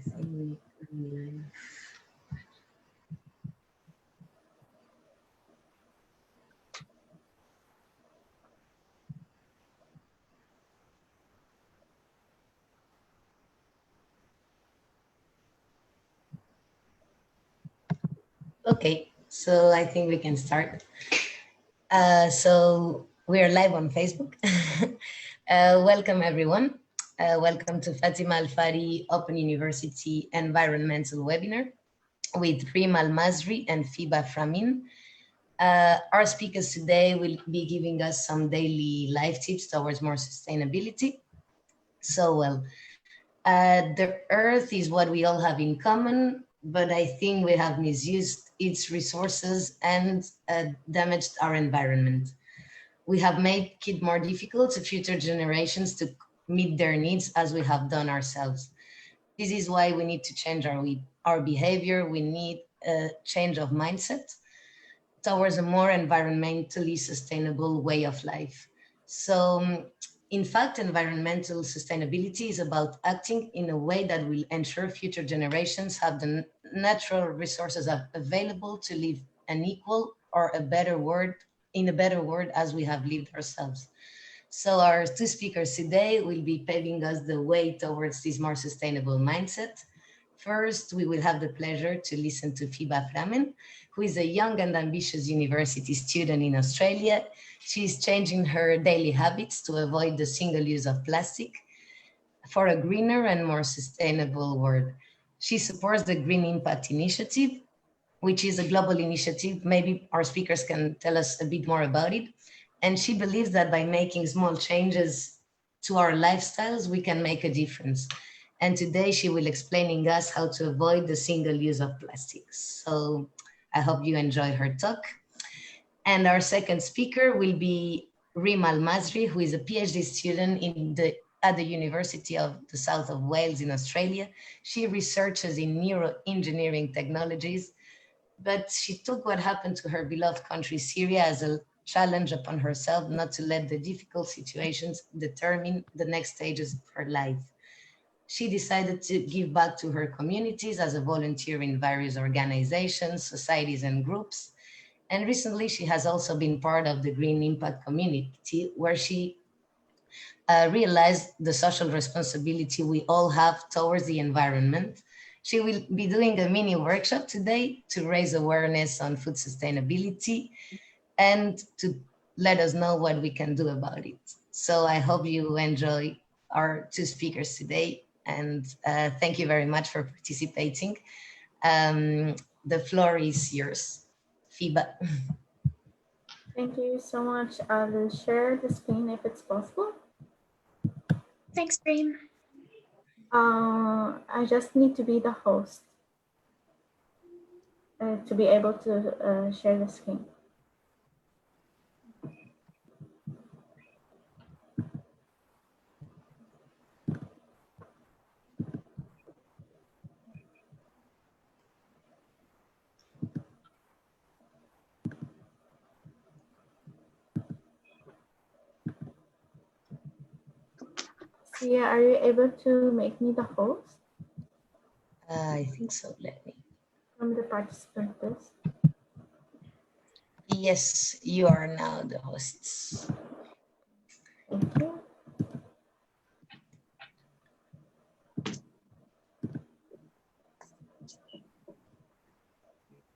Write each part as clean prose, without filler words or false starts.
think we Okay, so I think we can start. So we are live on Facebook. Welcome everyone. Welcome to Fatima Al-Fihri Open University Environmental Webinar with Reem Almasri and Fibha Frameen. Our speakers today will be giving us some daily life tips towards more sustainability. So, the earth is what we all have in common, but I think we have misused its resources and damaged our environment. We have made it more difficult for future generations to meet their needs as we have done ourselves. This is why we need to change our behavior. We need a change of mindset towards a more environmentally sustainable way of life. So, in fact, environmental sustainability is about acting in a way that will ensure future generations have the natural resources available to live an equal or a better world, in a better world as we have lived ourselves. So our two speakers today will be paving us the way towards this more sustainable mindset. First, we will have the pleasure to listen to Fibha Frameen, who is a young and ambitious university student in Australia. She is changing her daily habits to avoid the single use of plastic for a greener and more sustainable world. She supports the Green Impact Initiative, which is a global initiative. Maybe our speakers can tell us a bit more about it. And she believes that by making small changes to our lifestyles, we can make a difference. And today she will explaining us how to avoid the single use of plastics. So I hope you enjoy her talk. And our second speaker will be Reem Almasri, who is a PhD student at the University of the South of Wales in Australia. She researches in neuro-engineering technologies, but she took what happened to her beloved country, Syria, as a challenge upon herself not to let the difficult situations determine the next stages of her life. She decided to give back to her communities as a volunteer in various organizations, societies, and groups. And recently, she has also been part of the Green Impact community, where she realized the social responsibility we all have towards the environment. She will be doing a mini workshop today to raise awareness on food sustainability and to let us know what we can do about it. So I hope you enjoy our two speakers today, and thank you very much for participating. The floor is yours, Fibha. Thank you so much. I will share the screen if it's possible. Thanks, Reem. I just need to be the host to be able to share the screen. Sia, are you able to make me the host? I think so. Let me. From the participant list. Yes, you are now the hosts. Thank you.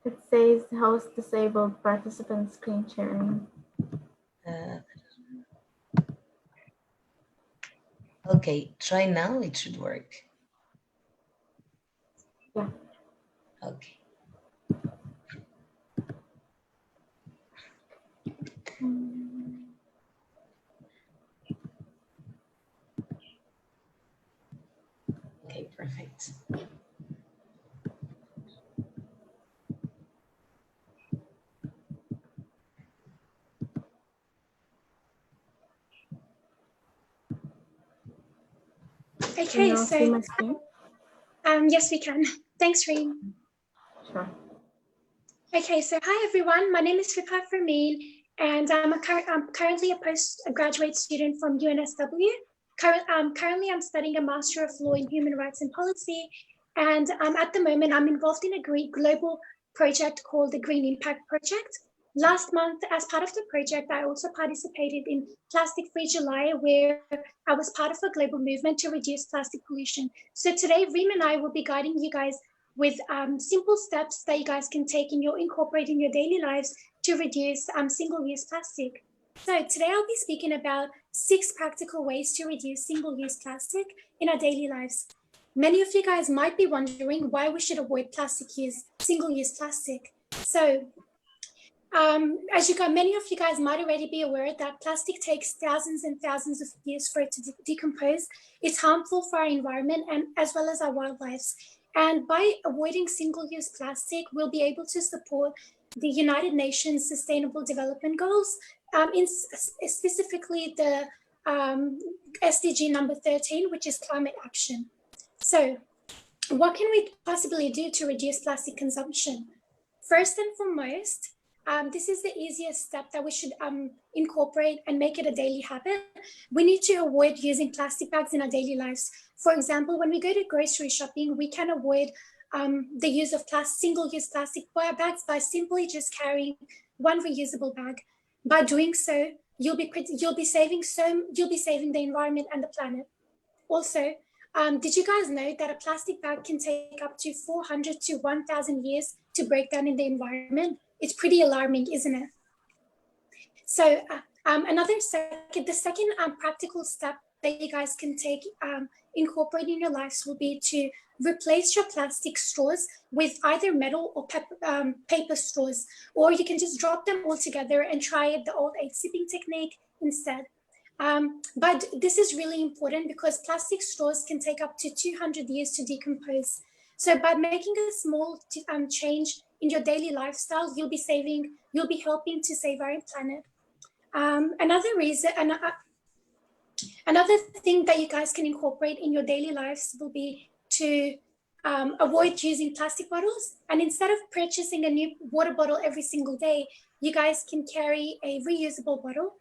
It says host disabled participant screen sharing. Okay, try now, it should work. Yeah. Okay. Okay, perfect. Okay, so see my screen? Yes, we can. Thanks, Reem. Sure. Okay, so hi everyone. My name is Fibha Frameen, and I'm currently a postgraduate student from UNSW. Currently, I'm studying a Master of Law in Human Rights and Policy, And at the moment, I'm involved in a global project called the Green Impact Project. Last month, as part of the project, I also participated in Plastic Free July, where I was part of a global movement to reduce plastic pollution. So today, Reem and I will be guiding you guys with simple steps that you guys can take incorporate in your daily lives to reduce single-use plastic. So today I'll be speaking about 6 practical ways to reduce single-use plastic in our daily lives. Many of you guys might be wondering why we should avoid single-use plastic. So many of you guys might already be aware that plastic takes thousands and thousands of years for it to decompose. It's harmful for our environment and as well as our wildlife. And by avoiding single-use plastic, we'll be able to support the United Nations Sustainable Development Goals, specifically the SDG number 13, which is climate action. So what can we possibly do to reduce plastic consumption? First and foremost, this is the easiest step that we should incorporate and make it a daily habit. We need to avoid using plastic bags in our daily lives. For example, when we go to grocery shopping, we can avoid the use of single-use plastic bags by simply just carrying one reusable bag. By doing so, you'll be saving the environment and the planet. Also, did you guys know that a plastic bag can take up to 400 to 1,000 years to break down in the environment? It's pretty alarming, isn't it? So the second practical step that you guys can take incorporate in your lives will be to replace your plastic straws with either metal or paper straws, or you can just drop them all together and try the old 8 sipping technique instead. But this is really important because plastic straws can take up to 200 years to decompose. So by making a small change in your daily lifestyle, you'll be helping to save our planet. Another thing that you guys can incorporate in your daily lives will be to avoid using plastic bottles. And instead of purchasing a new water bottle every single day, you guys can carry a reusable bottle.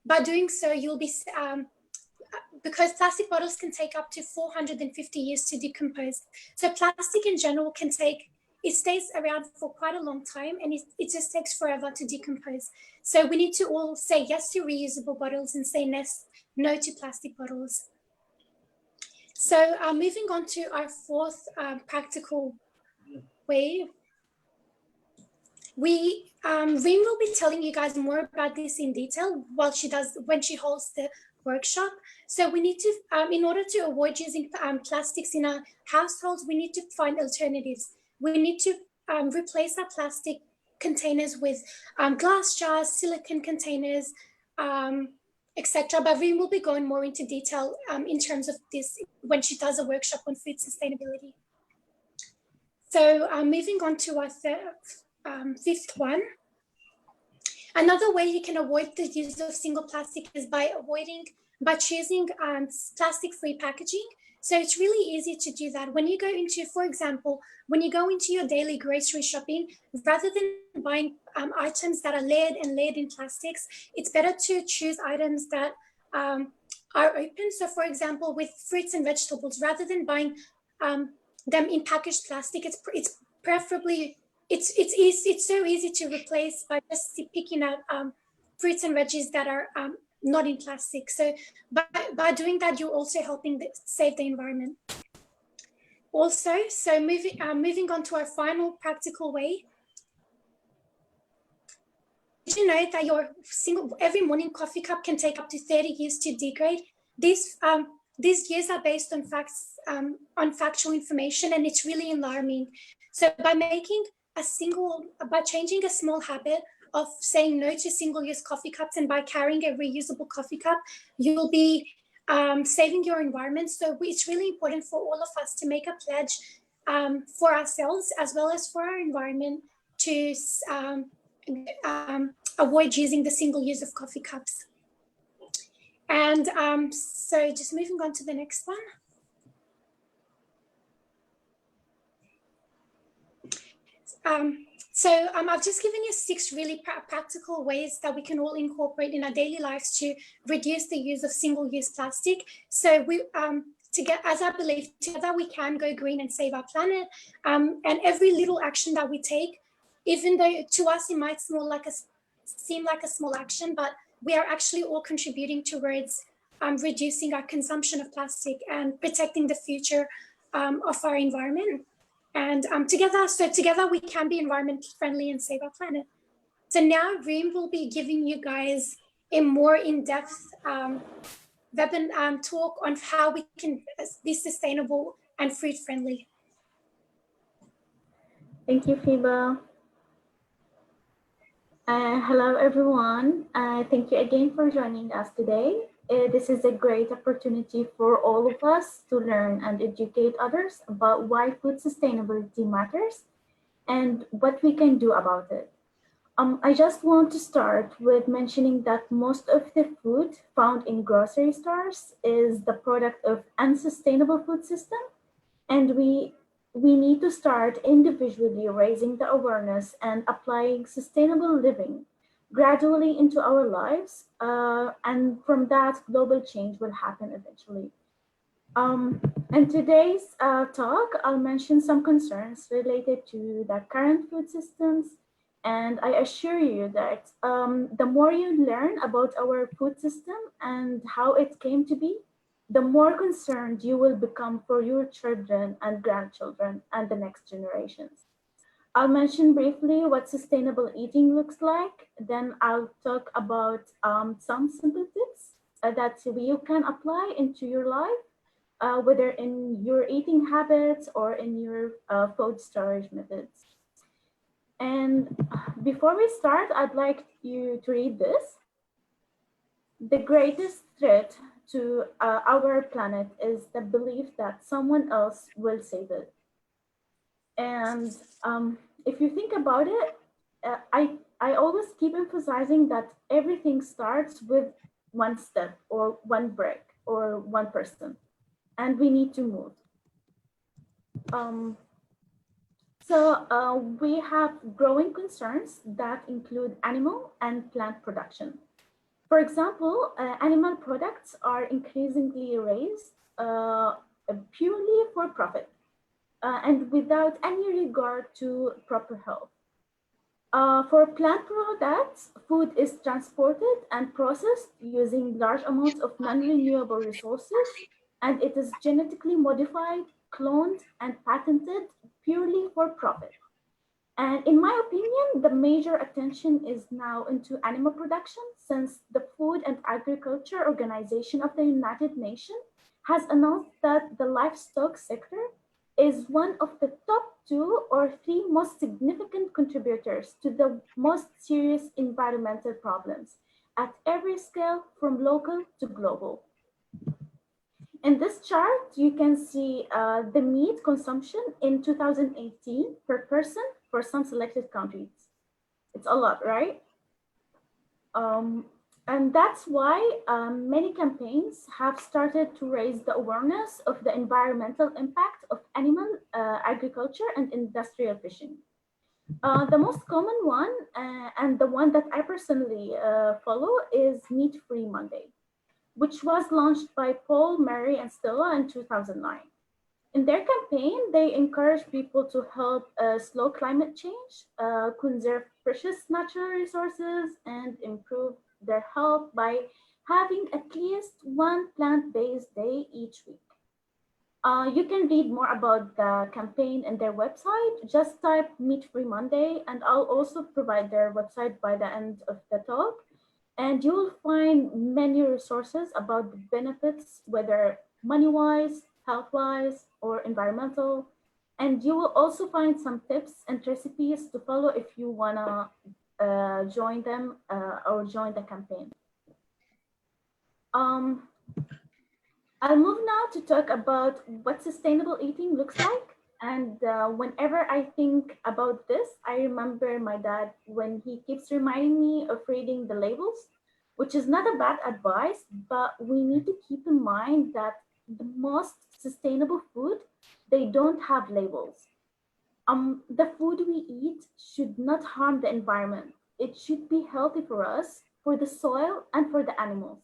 By doing so, you'll be, because plastic bottles can take up to 450 years to decompose. So plastic in general it stays around for quite a long time, and it just takes forever to decompose. So we need to all say yes to reusable bottles and say no to plastic bottles. So moving on to our 4th practical way. Reem will be telling you guys more about this in detail when she holds the workshop. So we need to, in order to avoid using plastics in our households, we need to find alternatives. We need to replace our plastic containers with glass jars, silicone containers, etc. But Reem will be going more into detail in terms of this when she does a workshop on food sustainability. So moving on to our 5th one. Another way you can avoid the use of single plastic is by choosing plastic-free packaging. So it's really easy to do that. When you go into, for example, when you go into your daily grocery shopping, rather than buying items that are layered in plastics, it's better to choose items that are open. So for example, with fruits and vegetables, rather than buying them in packaged plastic, it's so easy to replace by just picking out fruits and veggies that are not in plastic. So by doing that, you're also helping save the environment. Also, so moving on to our final practical way. Did you know that every morning coffee cup can take up to 30 years to degrade? These years are based on factual information, and it's really alarming. So by changing a small habit of saying no to single-use coffee cups, and by carrying a reusable coffee cup, you'll be saving your environment. So it's really important for all of us to make a pledge for ourselves as well as for our environment to avoid using the single use of coffee cups. And so just moving on to the next one. I've just given you 6 really practical ways that we can all incorporate in our daily lives to reduce the use of single-use plastic. So as I believe, together we can go green and save our planet. And every little action that we take, even though to us it might seem like a small action, but we are actually all contributing towards reducing our consumption of plastic and protecting the future of our environment. And together we can be environment friendly and save our planet. So now Reem will be giving you guys a more in-depth talk on how we can be sustainable and food friendly. Thank you, Fibha. Hello, everyone. Thank you again for joining us today. This is a great opportunity for all of us to learn and educate others about why food sustainability matters and what we can do about it. I just want to start with mentioning that most of the food found in grocery stores is the product of unsustainable food system, and we need to start individually raising the awareness and applying sustainable living gradually into our lives, and from that, global change will happen eventually. In today's talk, I'll mention some concerns related to the current food systems, and I assure you that the more you learn about our food system and how it came to be, the more concerned you will become for your children and grandchildren and the next generations. I'll mention briefly what sustainable eating looks like. Then I'll talk about some simple tips that you can apply into your life, whether in your eating habits or in your food storage methods. And before we start, I'd like you to read this. The greatest threat to our planet is the belief that someone else will save it. And if you think about it, I always keep emphasizing that everything starts with one step or one brick or one person, and we need to move. We have growing concerns that include animal and plant production. For example, animal products are increasingly raised purely for profit and without any regard to proper health. For plant products, food is transported and processed using large amounts of non-renewable resources, and it is genetically modified, cloned, and patented purely for profit. And in my opinion, the major attention is now into animal production, since the Food and Agriculture Organization of the United Nations has announced that the livestock sector is one of the top 2 or 3 most significant contributors to the most serious environmental problems at every scale, from local to global. In this chart, you can see the meat consumption in 2018 per person for some selected countries. It's a lot, right? And that's why many campaigns have started to raise the awareness of the environmental impact of animal agriculture and industrial fishing. The most common one, and the one that I personally follow, is Meat-Free Monday, which was launched by Paul, Mary, and Stella in 2009. In their campaign, they encourage people to help slow climate change, conserve precious natural resources, and improve their health by having at least one plant-based day each week. You can read more about the campaign in their website. Just type Meat-Free Monday, and I'll also provide their website by the end of the talk. And you will find many resources about the benefits, whether money-wise, health-wise, or environmental. And you will also find some tips and recipes to follow if you wanna join them or join the campaign. I'll move now to talk about what sustainable eating looks like. And whenever I think about this, I remember my dad when he keeps reminding me of reading the labels, which is not a bad advice, but we need to keep in mind that the most sustainable food, they don't have labels. The food we eat should not harm the environment. It should be healthy for us, for the soil, and for the animals.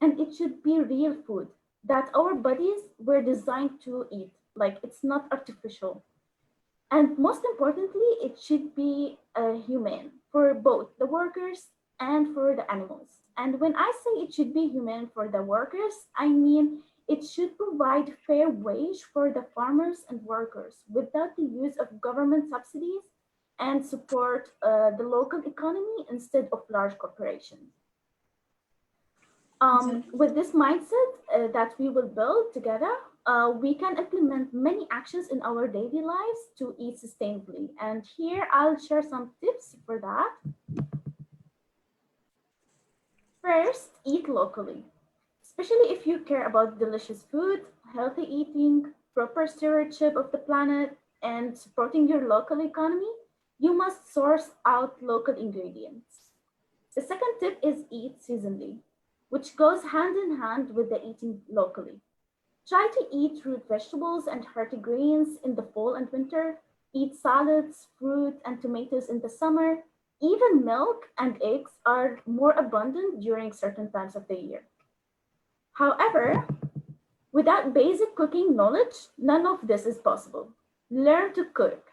And it should be real food, that our bodies were designed to eat. Like, it's not artificial. And most importantly, it should be humane for both the workers and for the animals. And when I say it should be humane for the workers, I mean it should provide fair wage for the farmers and workers without the use of government subsidies and support the local economy instead of large corporations. With this mindset that we will build together, we can implement many actions in our daily lives to eat sustainably. And here I'll share some tips for that. First, eat locally, especially if you care about delicious food, healthy eating, proper stewardship of the planet, and supporting your local economy. You must source out local ingredients. The second tip is eat seasonally, which goes hand in hand with the eating locally. Try to eat root vegetables and hearty grains in the fall and winter. Eat salads, fruit, and tomatoes in the summer. Even milk and eggs are more abundant during certain times of the year. However, without basic cooking knowledge, none of this is possible. Learn to cook.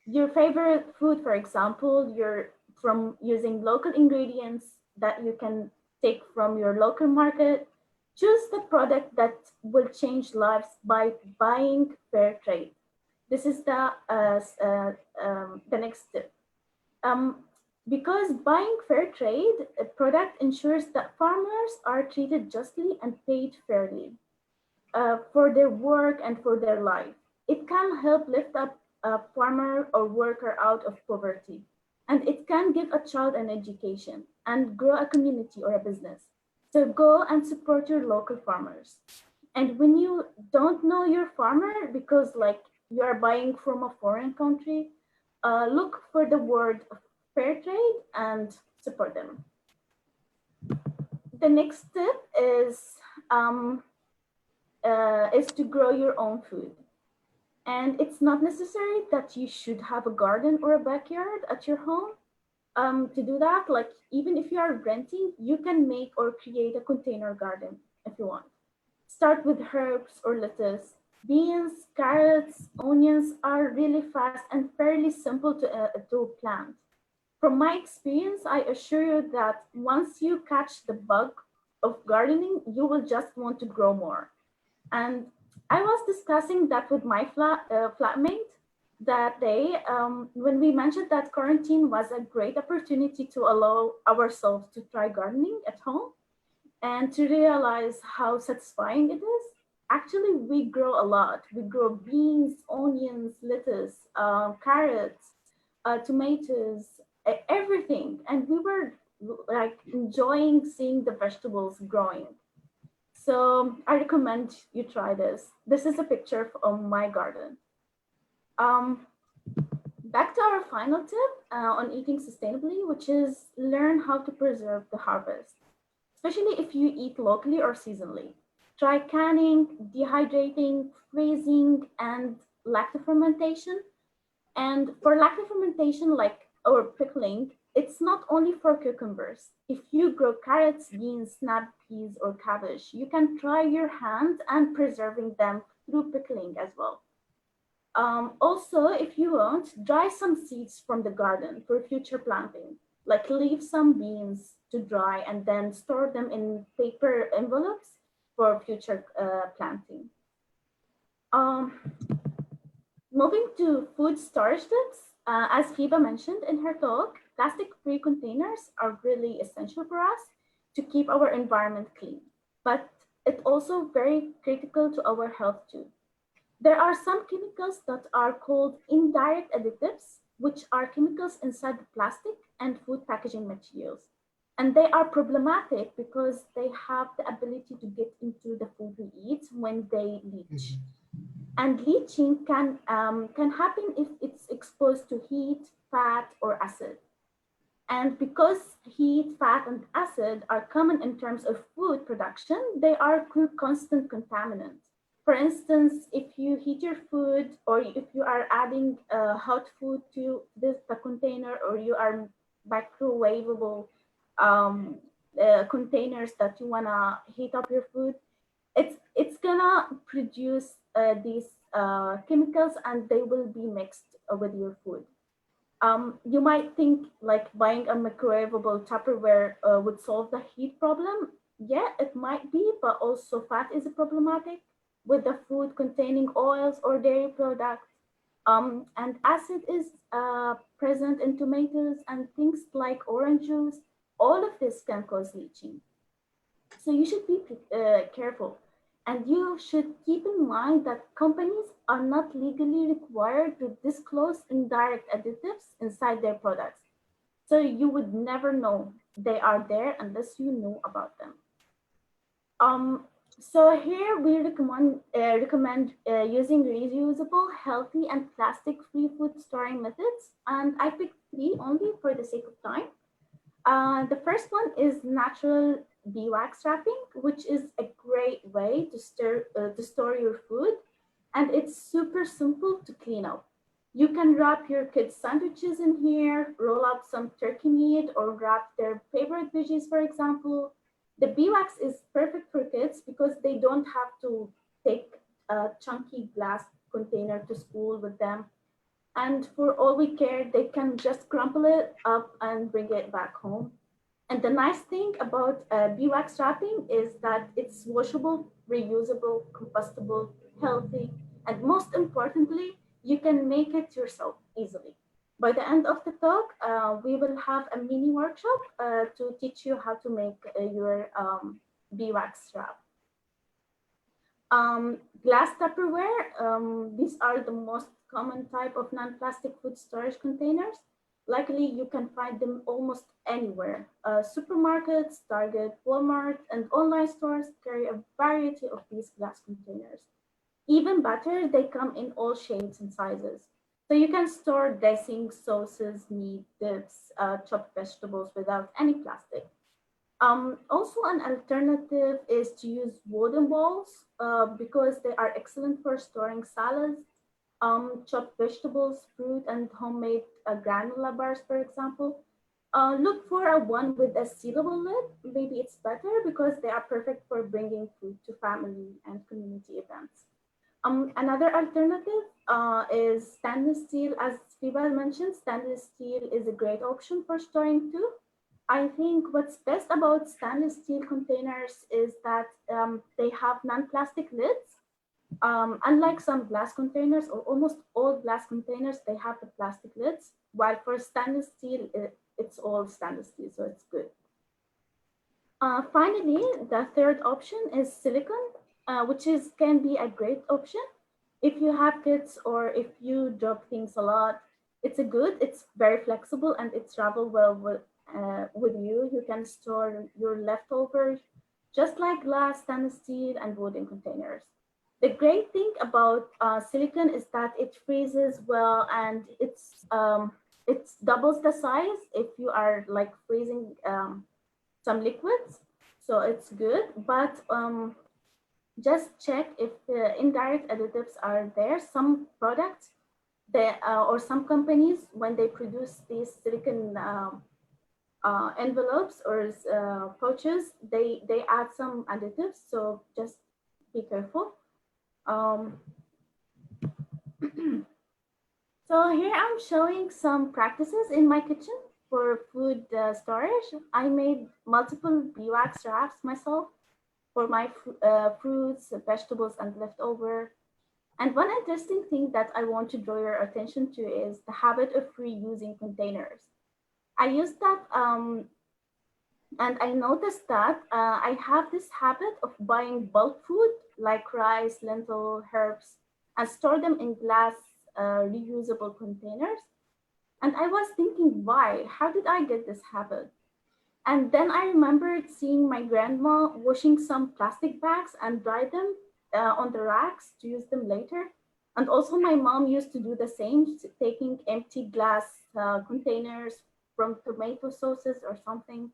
Your favorite food, for example, you're from using local ingredients that you can take from your local market. Choose the product that will change lives by buying fair trade. This is the next step. Because buying fair trade a product ensures that farmers are treated justly and paid fairly for their work and for their life. It can help lift up a farmer or worker out of poverty, and it can give a child an education and grow a community or a business. So go and support your local farmers. And when you don't know your farmer because like you are buying from a foreign country, look for the word fair trade and support them. The next step is to grow your own food. And it's not necessary that you should have a garden or a backyard at your home. To do that, like even if you are renting, you can make or create a container garden if you want. Start with herbs or lettuce. Beans, carrots, onions are really fast and fairly simple to plant. From my experience, I assure you that once you catch the bug of gardening, you will just want to grow more. And I was discussing that with my flatmate that day when we mentioned that quarantine was a great opportunity to allow ourselves to try gardening at home and to realize how satisfying it is. Actually, we grow a lot. We grow beans, onions, lettuce, carrots, tomatoes, everything. And we were like enjoying seeing the vegetables growing. So I recommend you try this. This is a picture of my garden. Back to our final tip on eating sustainably, which is learn how to preserve the harvest, especially if you eat locally or seasonally. Try canning, dehydrating, freezing, and lacto fermentation. And for lacto fermentation, like or pickling, it's not only for cucumbers. If you grow carrots, beans, snap peas, or cabbage, you can try your hand and preserving them through pickling as well. Also, if you want, dry some seeds from the garden for future planting. Like leave some beans to dry and then store them in paper envelopes for future planting. Moving to food storage tips, as Fibha mentioned in her talk, plastic-free containers are really essential for us to keep our environment clean, but it's also very critical to our health too. There are some chemicals that are called indirect additives, which are chemicals inside the plastic and food packaging materials. And they are problematic because they have the ability to get into the food we eat when they leach. And leaching can happen if it's exposed to heat, fat, or acid. And because heat, fat, and acid are common in terms of food production, they are constant contaminants. For instance, if you heat your food or if you are adding hot food to the container or you are containers that you wanna heat up your food, it's gonna produce these chemicals, and they will be mixed with your food. You might think like buying a microwavable Tupperware would solve the heat problem. Yeah, it might be, but also fat is problematic with the food containing oils or dairy products. And acid is present in tomatoes and things like orange juice. All of this can cause leaching. So you should be careful. And you should keep in mind that companies are not legally required to disclose indirect additives inside their products. So you would never know they are there unless you know about them. Um, so here we recommend using reusable, healthy, and plastic-free food storing methods. And I picked three only for the sake of time. The first one is natural beeswax wrapping, which is a great way to store your food, and it's super simple to clean up. You can wrap your kids' sandwiches in here, roll up some turkey meat, or wrap their favorite veggies, for example. The beeswax is perfect for kids because they don't have to take a chunky glass container to school with them. And for all we care, they can just crumple it up and bring it back home. And the nice thing about beeswax wrapping is that it's washable, reusable, compostable, healthy, and most importantly, you can make it yourself easily. By the end of the talk, we will have a mini workshop to teach you how to make your beeswax wrap. Glass Tupperware, these are the most common type of non-plastic food storage containers. Luckily, you can find them almost anywhere. Supermarkets, Target, Walmart, and online stores carry a variety of these glass containers. Even better, they come in all shapes and sizes. So you can store dressings, sauces, meat, dips, chopped vegetables without any plastic. Also, an alternative is to use wooden bowls because they are excellent for storing salads, chopped vegetables, fruit, and homemade granola bars, for example. Look for a one with a sealable lid. Maybe it's better because they are perfect for bringing food to family and community events. Another alternative is stainless steel. As Fibha mentioned, stainless steel is a great option for storing too. I think what's best about stainless steel containers is that they have non-plastic lids. Unlike some glass containers, or almost all glass containers, they have the plastic lids, while for stainless steel, it's all stainless steel, so it's good. Finally, the third option is silicone, which can be a great option. If you have kids or if you drop things a lot, it's very flexible and it travels well with you. You can store your leftovers just like glass, stainless steel, and wooden containers. The great thing about silicone is that it freezes well, and it doubles the size if you are like freezing some liquids. So it's good, but just check if the indirect additives are there. Some products or some companies, when they produce these silicone envelopes or pouches, they add some additives, so just be careful. So here I'm showing some practices in my kitchen for food storage. I made multiple beeswax wraps myself for my fruits, vegetables, and leftover. And one interesting thing that I want to draw your attention to is the habit of reusing containers. I used that and I noticed that I have this habit of buying bulk food like rice, lentil, herbs, and store them in glass reusable containers. And I was thinking, why? How did I get this habit? And then I remembered seeing my grandma washing some plastic bags and dry them on the racks to use them later. And also my mom used to do the same, taking empty glass containers from tomato sauces or something,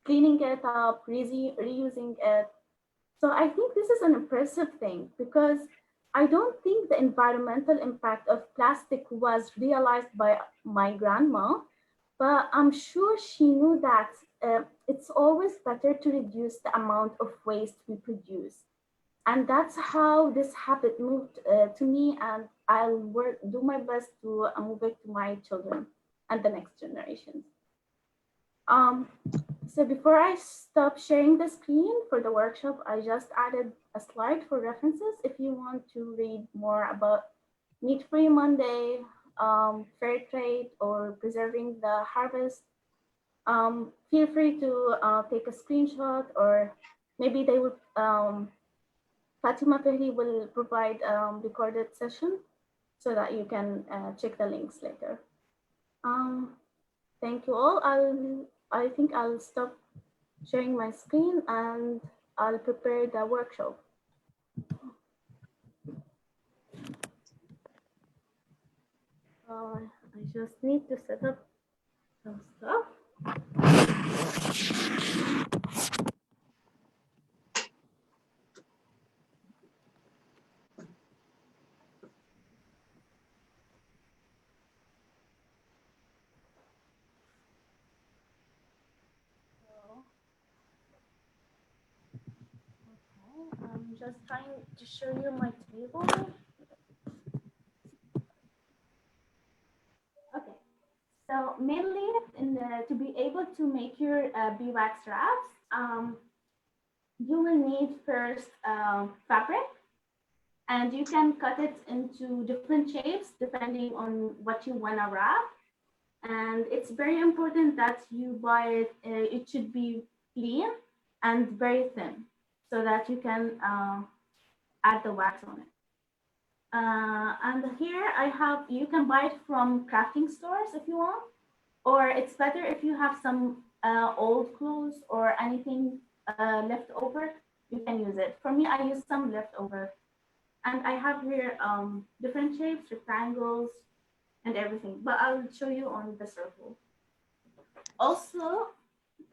cleaning it up, reusing it. So I think this is an impressive thing because I don't think the environmental impact of plastic was realized by my grandma, but I'm sure she knew that it's always better to reduce the amount of waste we produce. And that's how this habit moved to me, and I'll do my best to move it to my children and the next generations. So before I stop sharing the screen for the workshop, I just added a slide for references if you want to read more about Meat-Free Monday, fair trade, or preserving the harvest. Feel free to take a screenshot, or maybe they would, Fatima Fihri will provide recorded session so that you can check the links later. Thank you all. I think I'll stop sharing my screen and I'll prepare the workshop. I just need to set up some stuff. Okay, I'm just trying to show you my table. Okay, so mainly to be able to make your beeswax wraps, you will need first fabric, and you can cut it into different shapes depending on what you want to wrap. And it's very important that you buy it, it should be clean and very thin so that you can add the wax on it. And here I have, you can buy it from crafting stores if you want, or it's better if you have some old clothes or anything left over, you can use it. For me, I use some leftover. And I have here different shapes, rectangles, and everything, but I'll show you on the circle. Also,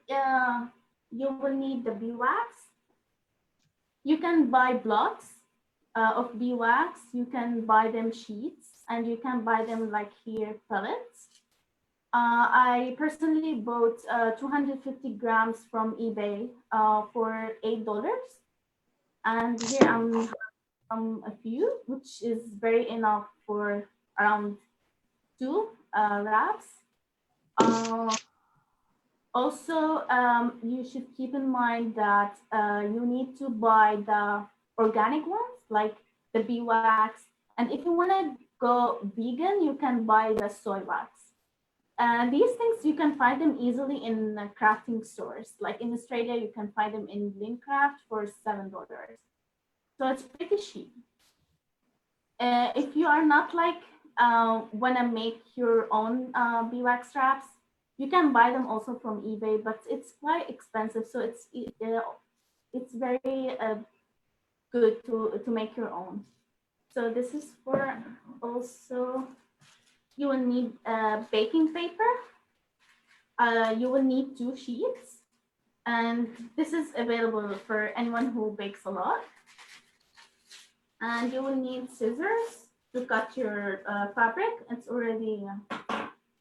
you will need the beeswax. You can buy blocks of beeswax. You can buy them sheets, and you can buy them like here pellets. I personally bought 250 grams from eBay for $8. And here I'm a few, which is very enough for around 2 wraps. Also, you should keep in mind that you need to buy the organic ones, like the beeswax. And if you want to go vegan, you can buy the soy wax. These things, you can find them easily in crafting stores. Like in Australia, you can find them in Lincraft for $7. So it's pretty cheap. If you are not like want to make your own beeswax wraps, you can buy them also from eBay, but it's quite expensive. So it's very good to make your own. So this is for also, you will need baking paper. You will need 2 sheets. And this is available for anyone who bakes a lot. And you will need scissors to cut your fabric. It's already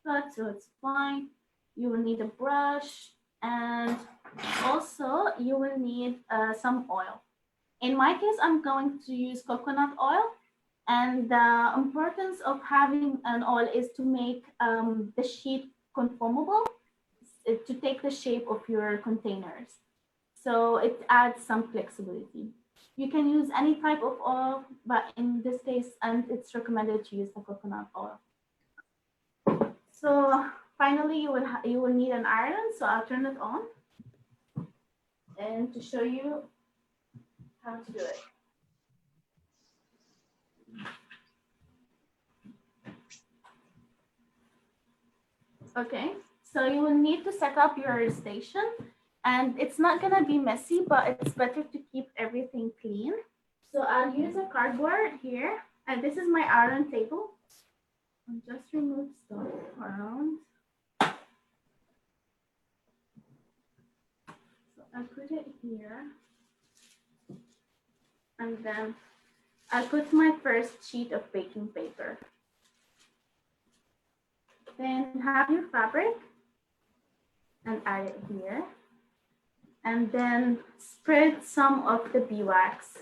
cut, so it's fine. You will need a brush, and also you will need some oil. In my case, I'm going to use coconut oil. And the importance of having an oil is to make the sheet conformable, to take the shape of your containers. So it adds some flexibility. You can use any type of oil, but in this case, and it's recommended to use the coconut oil. So finally, you will need an iron. So I'll turn it on and to show you how to do it. Okay, so you will need to set up your station, and it's not gonna be messy, but it's better to keep everything clean. So I'll use a cardboard here, and this is my iron table. I'll just remove stuff around. So I'll put it here, and then I'll put my first sheet of baking paper. Then have your fabric and add it here. And then spread some of the beeswax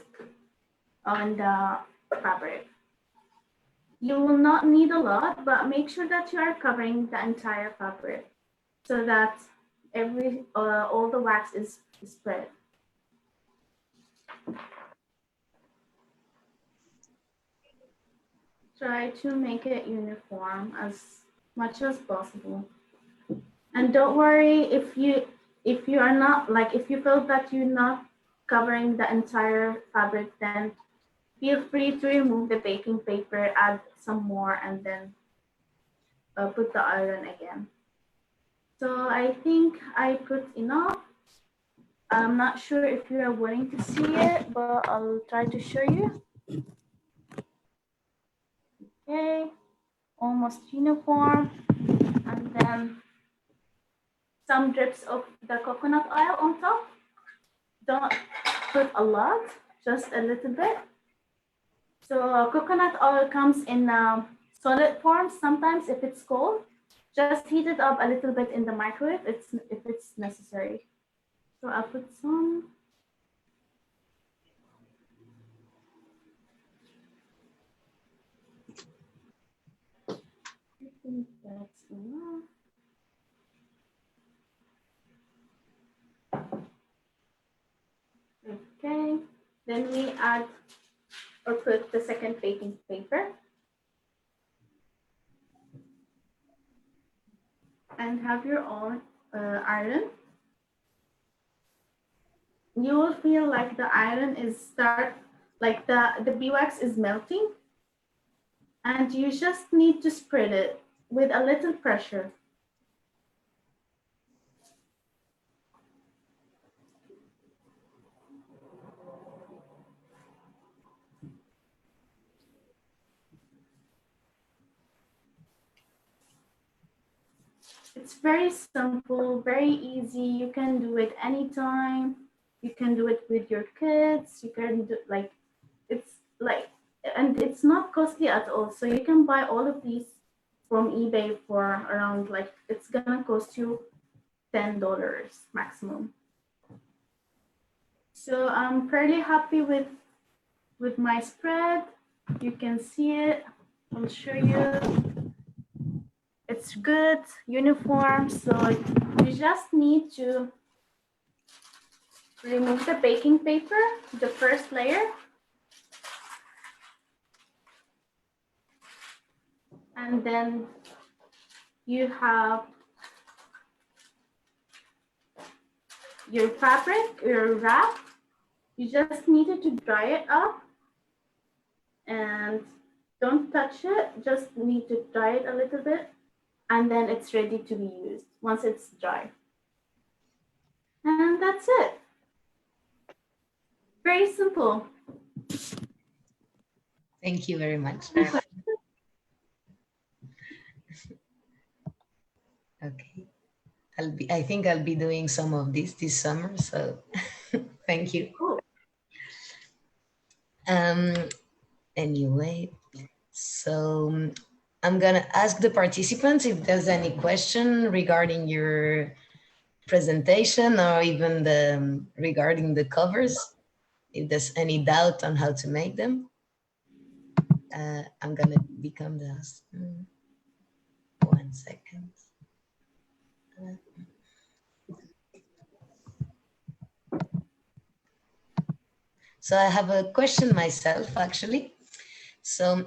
on the fabric. You will not need a lot, but make sure that you are covering the entire fabric so that all the wax is spread. Try to make it uniform as much as possible. And don't worry if you are not, like, if you feel that you're not covering the entire fabric, then feel free to remove the baking paper, add some more, and then put the iron again. So I think I put enough. I'm not sure if you are willing to see it, but I'll try to show you. Okay, almost uniform. And then some drips of the coconut oil on top. Don't put a lot, just a little bit. So coconut oil comes in solid form. Sometimes if it's cold, just heat it up a little bit in the microwave if it's necessary. So I'll put some. I think that's enough. Okay, then we add or put the second baking paper. And have your own iron. You will feel like the iron is like the beeswax is melting. And you just need to spread it with a little pressure. It's very simple, very easy. You can do it anytime. You can do it with your kids. You can do and it's not costly at all. So you can buy all of these from eBay for around, like, it's gonna cost you $10 maximum. So I'm fairly happy with my spread. You can see it. I'll show you. It's good, uniform. So you just need to remove the baking paper, the first layer. And then you have your fabric, your wrap. You just needed to dry it up and don't touch it, just need to dry it a little bit, and then it's ready to be used once it's dry. And that's it. Very simple. Thank you very much. Okay. I think I'll be doing some of this summer, so thank you. Cool. Anyway, so I'm gonna ask the participants if there's any question regarding your presentation or even regarding the covers, if there's any doubt on how to make them. I'm gonna become the host. 1 second. So I have a question myself, actually. So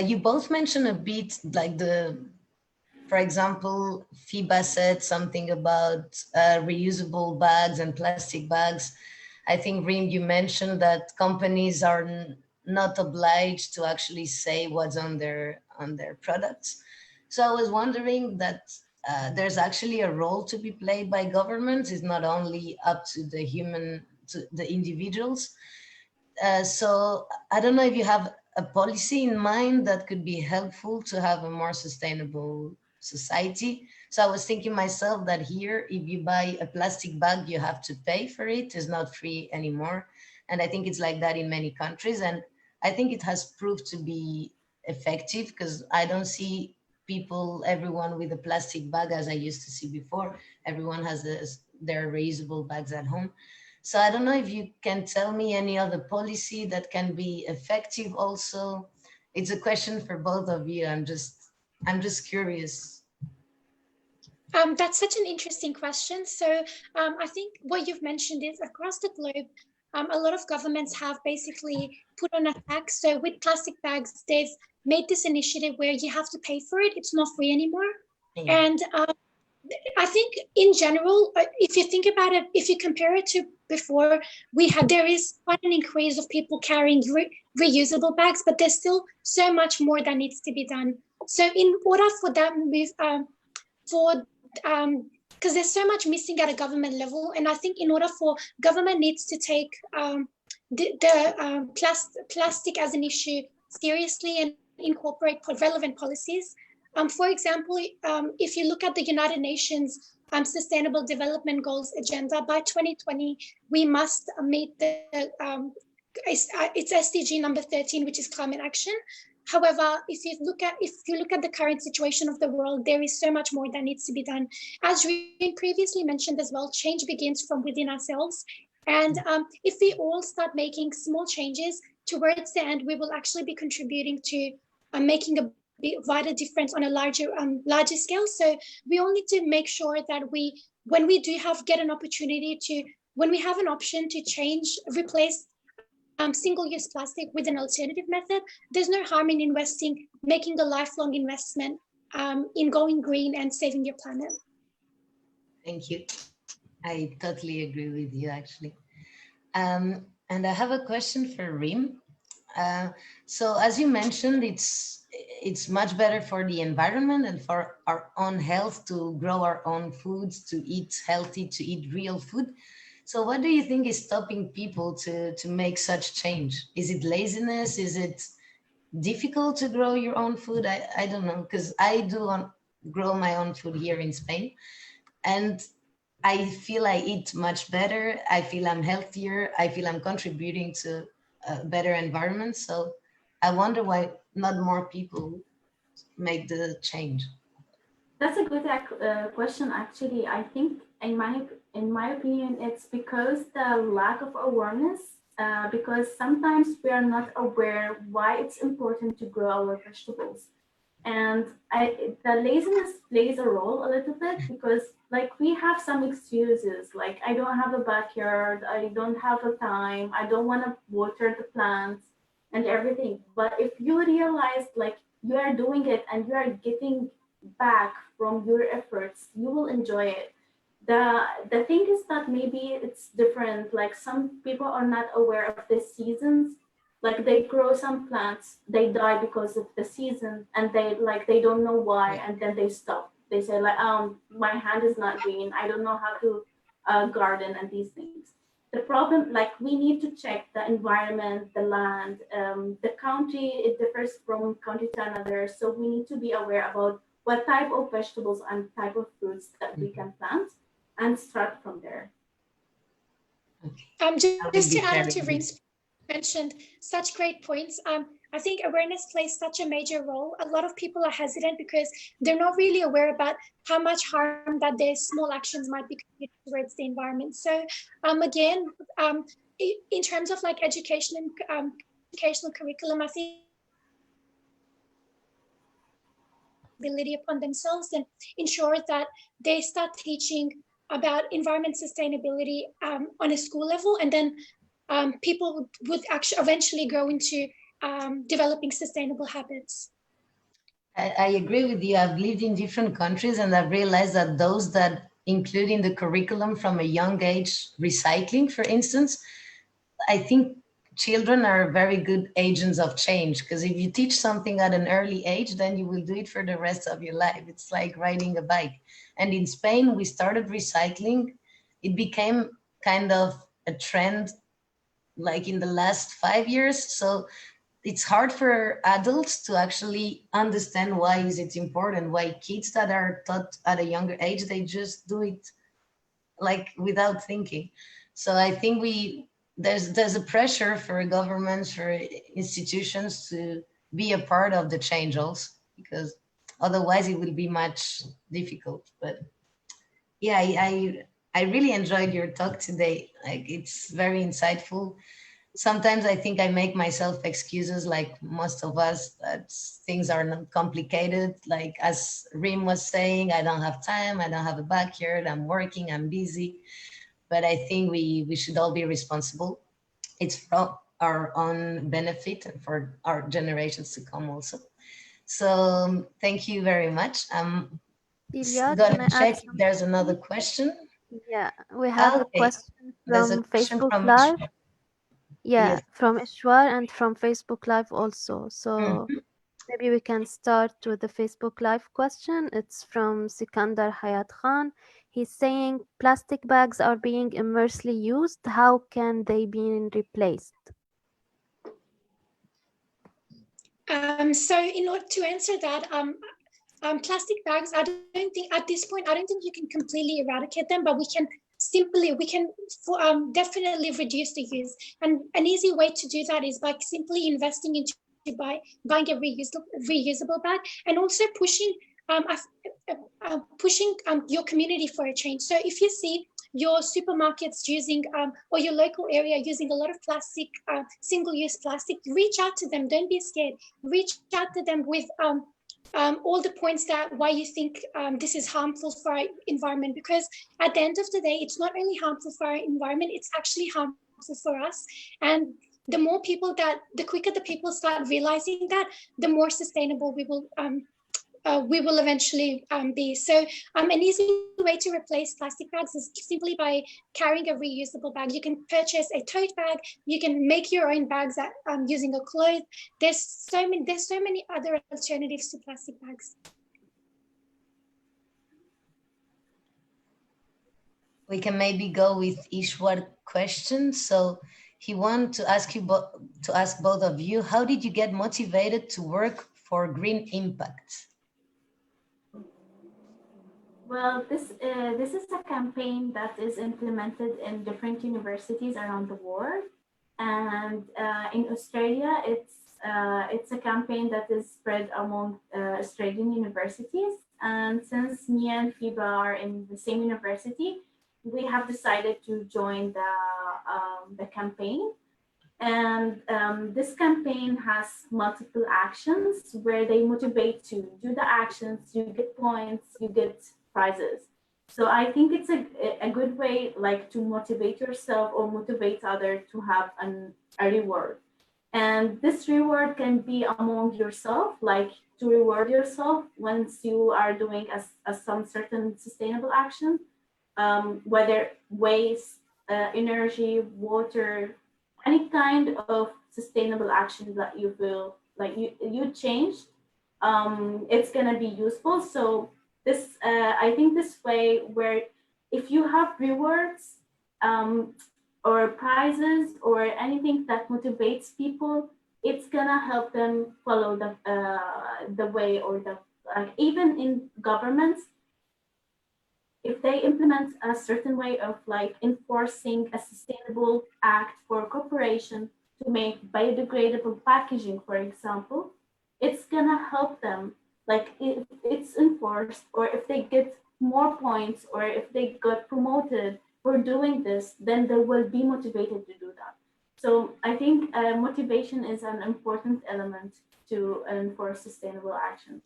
you both mentioned a bit like for example, Fibha said something about reusable bags and plastic bags. I think, Reem, you mentioned that companies are not obliged to actually say what's on their products. So I was wondering that there's actually a role to be played by governments. It's not only up to the individuals. So I don't know if you have a policy in mind that could be helpful to have a more sustainable society. So I was thinking myself that here, if you buy a plastic bag, you have to pay for it. It's not free anymore. And I think it's like that in many countries. And I think it has proved to be effective because I don't see everyone with a plastic bag as I used to see before. Everyone has their reusable bags at home. So I don't know if you can tell me any other policy that can be effective also. It's a question for both of you. I'm just curious. That's such an interesting question. So I think what you've mentioned is across the globe, a lot of governments have basically put on a tax. So with plastic bags, they've made this initiative where you have to pay for it. It's not free anymore. Yeah. And I think in general, if you think about it, if you compare it to before, there is quite an increase of people carrying reusable bags, but there's still so much more that needs to be done. So in order for that move, for because there's so much missing at a government level, and I think in order for government needs to take plastic as an issue seriously and incorporate relevant policies. For example, if you look at the United Nations Sustainable Development Goals agenda, by 2020, we must meet it's SDG number 13, which is climate action. However, if you look at the current situation of the world, there is so much more that needs to be done. As Reem previously mentioned as well, change begins from within ourselves. And if we all start making small changes, towards the end, we will actually be contributing to making a wider difference on a larger scale. So we all need to make sure that when we do get an opportunity when we have an option to replace single-use plastic with an alternative method, there's no harm in making a lifelong investment in going green and saving your planet. Thank you. I totally agree with you, actually. And I have a question for Reem. So as you mentioned, it's much better for the environment and for our own health to grow our own foods, to eat healthy, to eat real food. So what do you think is stopping people to make such change? Is it laziness? Is it difficult to grow your own food? I don't know, because I do grow my own food here in Spain. And I feel I eat much better. I feel I'm healthier. I feel I'm contributing to a better environment. So I wonder why not more people make the change. That's a good question. Actually, I think in my opinion, it's because the lack of awareness. Because sometimes we are not aware why it's important to grow our vegetables, and the laziness plays a role a little bit because like we have some excuses like I don't have a backyard, I don't have the time, I don't want to water the plants and everything. But if you realize like you are doing it and you are getting back from your efforts, you will enjoy it. The thing is that maybe it's different, like some people are not aware of the seasons, like they grow some plants, they die because of the season and they don't know why, and then they stop. They say like my hand is not green, I don't know how to garden and these things. The problem, like we need to check the environment, the land, the county, it differs from county to another, so we need to be aware about what type of vegetables and type of fruits that we can plant and start from there. Just to add on to Reem's mentioned such great points. I think awareness plays such a major role. A lot of people are hesitant because they're not really aware about how much harm that their small actions might be contributing towards the environment. So again, in terms of like education and educational curriculum, I think ability upon themselves and ensure that they start teaching about environment sustainability on a school level, and then people would actually eventually go into developing sustainable habits. I agree with you. I've lived in different countries and I've realized that those that include in the curriculum from a young age recycling, for instance, I think children are very good agents of change, because if you teach something at an early age, then you will do it for the rest of your life. It's like riding a bike. And in Spain, we started recycling. It became kind of a trend like in the last 5 years. So it's hard for adults to actually understand why is it important, why kids that are taught at a younger age, they just do it like without thinking. So I think there's a pressure for governments, for institutions to be a part of the change also, because otherwise it will be much difficult. But yeah, I really enjoyed your talk today. Like, it's very insightful. Sometimes I think I make myself excuses, like most of us, that things are not complicated. Like as Reem was saying, I don't have time, I don't have a backyard, I'm working, I'm busy. But I think we should all be responsible. It's for our own benefit and for our generations to come also. So thank you very much. I'm Celia, can gonna I add check if there's another something? question. Yeah, we have a Okay, question there's a from question Facebook from Live. Yeah, yes. from Ishwar and from Facebook Live also. So Mhm. maybe we can start with the Facebook Live question. It's from Sikandar Hayat Khan. He's saying plastic bags are being immersely used. How can they be replaced? So in order to answer that, plastic bags, I don't think at this point, I don't think you can completely eradicate them, but we can definitely reduce the use. And an easy way to do that is by simply investing into buying a reusable bag, and also pushing your community for a change. So if you see your supermarkets using or your local area using a lot of plastic, single-use plastic, reach out to them. Don't be scared. Reach out to them with all the points that why you think this is harmful for our environment, because at the end of the day, it's not only harmful for our environment, it's actually harmful for us. And the quicker the people start realizing that, the more sustainable we will eventually be. So an easy way to replace plastic bags is simply by carrying a reusable bag. You can purchase a tote bag. You can make your own bags using a cloth. There's so many other alternatives to plastic bags. We can maybe go with Ishwar question. So he wanted to ask to ask both of you, how did you get motivated to work for green impact? Well, this is a campaign that is implemented in different universities around the world, and in Australia, it's a campaign that is spread among Australian universities. And since me and Fibha are in the same university, we have decided to join the campaign. And this campaign has multiple actions where they motivate to do the actions, you get points, you get prizes. So I think it's a good way, like, to motivate yourself or motivate others to have a reward. And this reward can be among yourself, like to reward yourself once you are doing some certain sustainable action, whether waste, energy, water, any kind of sustainable action that you feel like you changed, it's gonna be useful. So this, I think this way where if you have rewards or prizes or anything that motivates people, it's gonna help them follow the way, or even in governments, if they implement a certain way of like enforcing a sustainable act for a corporation to make biodegradable packaging, for example, it's gonna help them. Like if it's enforced, or if they get more points, or if they got promoted for doing this, then they will be motivated to do that. So I think motivation is an important element to enforce sustainable actions.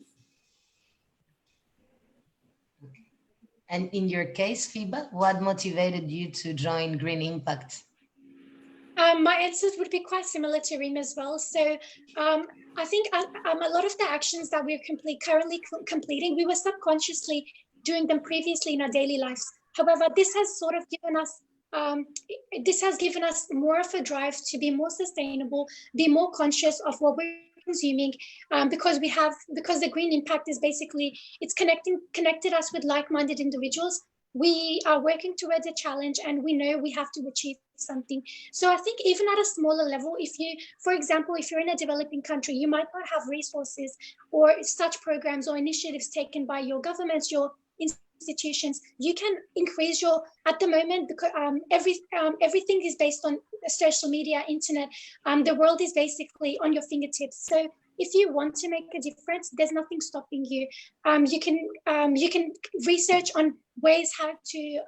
And in your case, Fiba, what motivated you to join Green Impact? My answers would be quite similar to Reem as well. So I think a lot of the actions that we're currently completing, we were subconsciously doing them previously in our daily lives. However, this has sort of given us more of a drive to be more sustainable, be more conscious of what we're consuming, because the green impact is basically, it's connected us with like-minded individuals. We are working towards a challenge, and we know we have to achieve something. So I think even at a smaller level, for example, if you're in a developing country, you might not have resources or such programs or initiatives taken by your governments, your institutions. You can increase at the moment, because everything is based on social media, internet. The world is basically on your fingertips. So if you want to make a difference, there's nothing stopping you. You can research on ways how to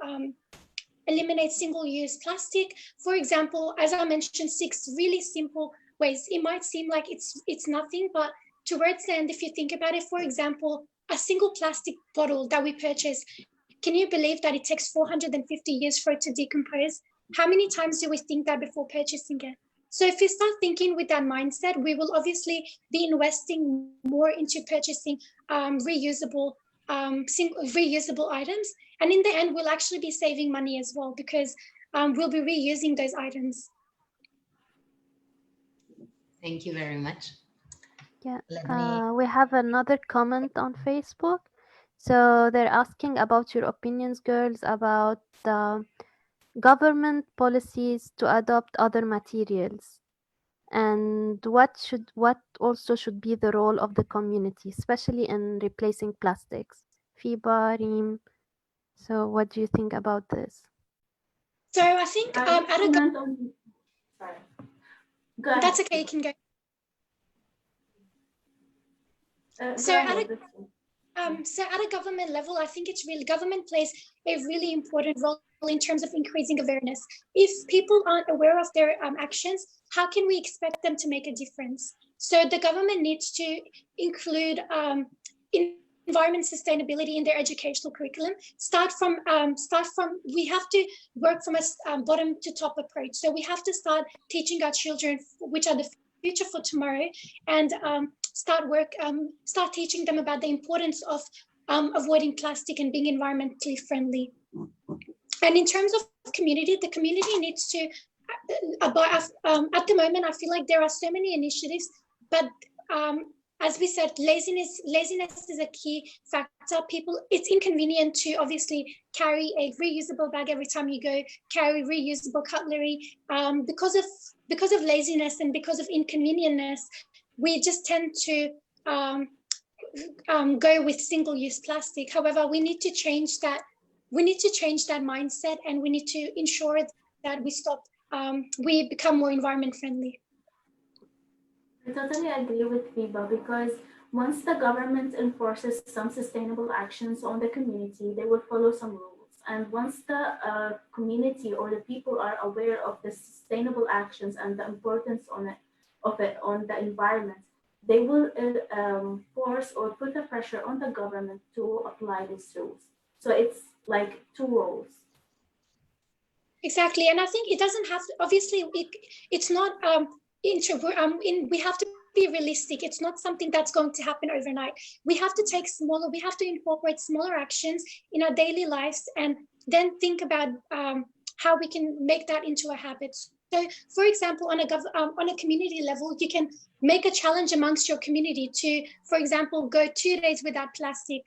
eliminate single-use plastic. For example, as I mentioned, 6 really simple ways. It might seem like it's nothing, but towards the end, if you think about it, for example, a single plastic bottle that we purchase, can you believe that it takes 450 years for it to decompose? How many times do we think that before purchasing it? So if we start thinking with that mindset, we will obviously be investing more into purchasing reusable items. And in the end, we'll actually be saving money as well, because we'll be reusing those items. Thank you very much. Yeah, Let me. we have another comment on Facebook. So they're asking about your opinions, girls, about government policies to adopt other materials, and what also should be the role of the community, especially in replacing plastics. Fiba, Reem, so what do you think about this? So I think sorry. Go ahead. That's okay, you can go. So at a government level, I think it's really, government plays a really important role in terms of increasing awareness. If people aren't aware of their actions, how can we expect them to make a difference? So the government needs to include environment sustainability in their educational curriculum. We have to work from a bottom to top approach. So we have to start teaching our children, which are the future for tomorrow, and start teaching them about the importance of avoiding plastic and being environmentally friendly. And in terms of community, the community needs to, at the moment, I feel like there are so many initiatives, but as we said, laziness is a key factor. It's inconvenient to obviously carry a reusable bag every time you go, carry reusable cutlery. Because of laziness and because of inconvenience, we just tend to go with single-use plastic. However, we need to change that. We need to change that mindset, and we need to ensure that we become more environment friendly. I totally agree with Fiba, because once the government enforces some sustainable actions on the community, they will follow some rules. And once the community or the people are aware of the sustainable actions and the importance of it on the environment, they will force or put the pressure on the government to apply these rules. So it's like two roles. Exactly, and I think it doesn't have to, obviously it's not we have to be realistic. It's not something that's going to happen overnight. We have to incorporate smaller actions in our daily lives, and then think about how we can make that into a habit. So, for example, on a community level, you can make a challenge amongst your community to, for example, go 2 days without plastic.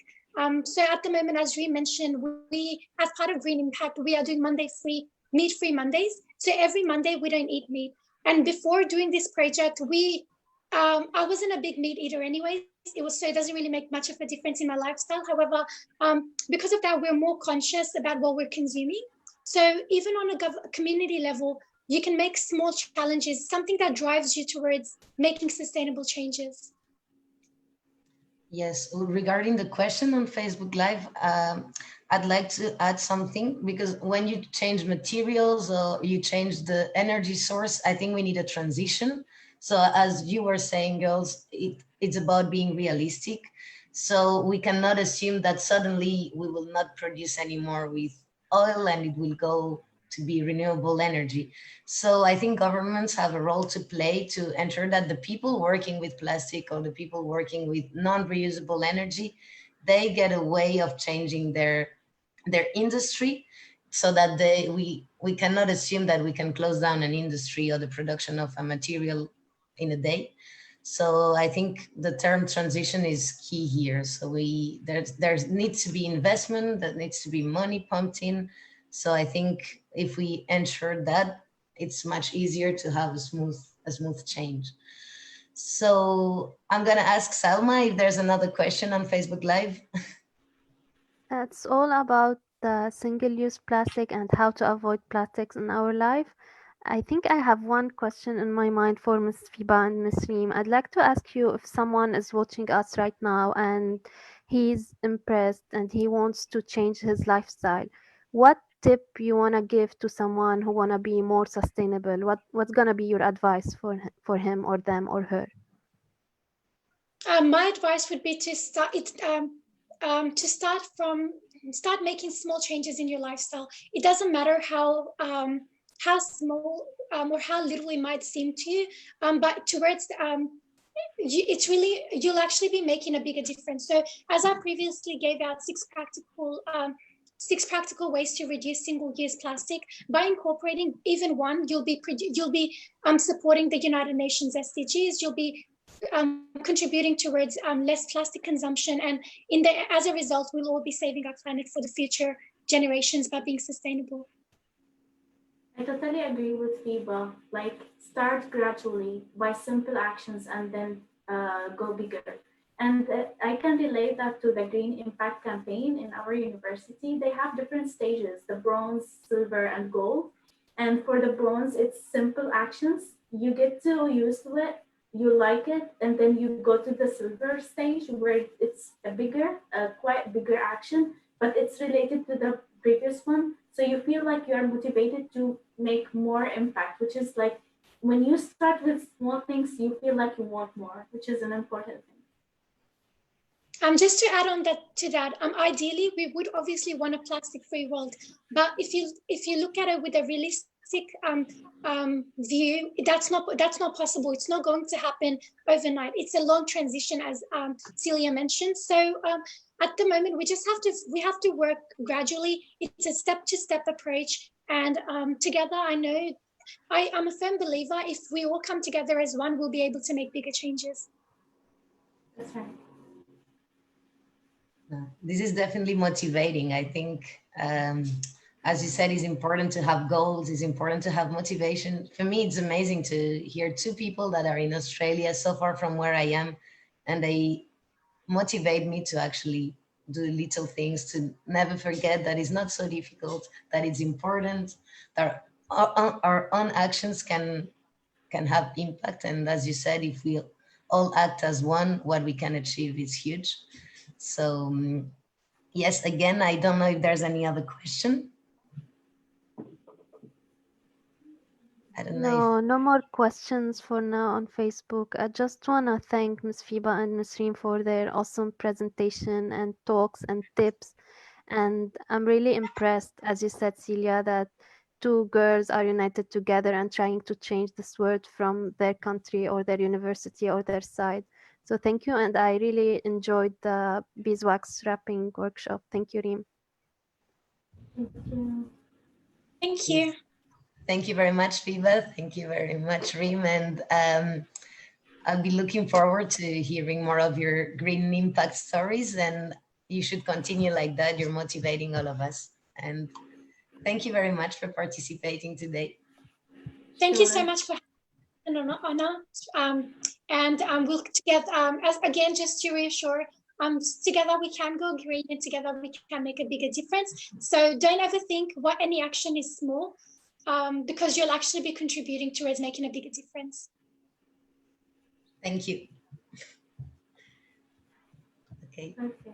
So at the moment, as Reem mentioned, we, as part of Green Impact, we are doing meat-free Mondays. So every Monday we don't eat meat. And before doing this project, I wasn't a big meat eater anyways. It doesn't really make much of a difference in my lifestyle. However, because of that, we're more conscious about what we're consuming. So even on a community level, you can make small challenges, something that drives you towards making sustainable changes. Yes, regarding the question on Facebook Live, I'd like to add something, because when you change materials or you change the energy source, I think we need a transition. So as you were saying, girls, it's about being realistic. So we cannot assume that suddenly we will not produce anymore with oil and it will go to be renewable energy. So I think governments have a role to play to ensure that the people working with plastic or the people working with non-reusable energy, they get a way of changing their industry, so that we cannot assume that we can close down an industry or the production of a material in a day. So I think the term transition is key here. So there needs to be investment, there needs to be money pumped in. So I think if we ensure that, it's much easier to have a smooth change. So I'm gonna ask Salma if there's another question on Facebook Live. It's all about the single-use plastic and how to avoid plastics in our life. I think I have one question in my mind for Ms. Fiba and Ms. Reem. I'd like to ask you, if someone is watching us right now and he's impressed and he wants to change his lifestyle, what tip you want to give to someone who want to be more sustainable? What's going to be your advice for him or them or her? My advice would be to start start making small changes in your lifestyle. It doesn't matter how small or how little it might seem to you, but towards it's really, you'll actually be making a bigger difference. So as I previously gave out six practical ways to reduce single-use plastic, by incorporating even one, you'll be supporting the United Nations SDGs. You'll be contributing towards less plastic consumption, and as a result, we'll all be saving our planet for the future generations by being sustainable. I totally agree with Fibha. Like, start gradually by simple actions and then go bigger. And I can relate that to the Green Impact campaign in our university. They have different stages: the bronze, silver, and gold. And for the bronze, it's simple actions. You get to used to it, you like it, and then you go to the silver stage where it's quite bigger action, but it's related to the previous one. So you feel like you're motivated to make more impact, which is like when you start with small things, you feel like you want more, which is an important thing. Just to add on to that, ideally we would obviously want a plastic-free world, but if you look at it with a realistic view, that's not possible. It's not going to happen overnight. It's a long transition, as Celia mentioned. So at the moment, we have to work gradually. It's a step-to-step approach, and together, I'm a firm believer, if we all come together as one, we'll be able to make bigger changes. That's right. This is definitely motivating. I think, as you said, it's important to have goals. It's important to have motivation. For me, it's amazing to hear two people that are in Australia, so far from where I am, and they motivate me to actually do little things, to never forget that it's not so difficult, that it's important, that our own actions can have impact. And as you said, if we all act as one, what we can achieve is huge. So yes, again, I don't know if there's any other question. I don't know. No more questions for now on Facebook. I just want to thank Ms. Fibha and Ms. Reem for their awesome presentation and talks and tips. And I'm really impressed, as you said, Celia, that two girls are united together and trying to change this world from their country or their university or their side. So thank you, and I really enjoyed the beeswax wrapping workshop. Thank you, Reem. Thank you. Thank you. Thank you very much, Fibha. Thank you very much, Reem. And I'll be looking forward to hearing more of your green impact stories, and you should continue like that. You're motivating all of us. And thank you very much for participating today. Thank you so much for having an honor. And we'll together, again, just to reassure, together we can go green, and together we can make a bigger difference. So don't ever think any action is small, because you'll actually be contributing towards making a bigger difference. Thank you. Okay. Okay.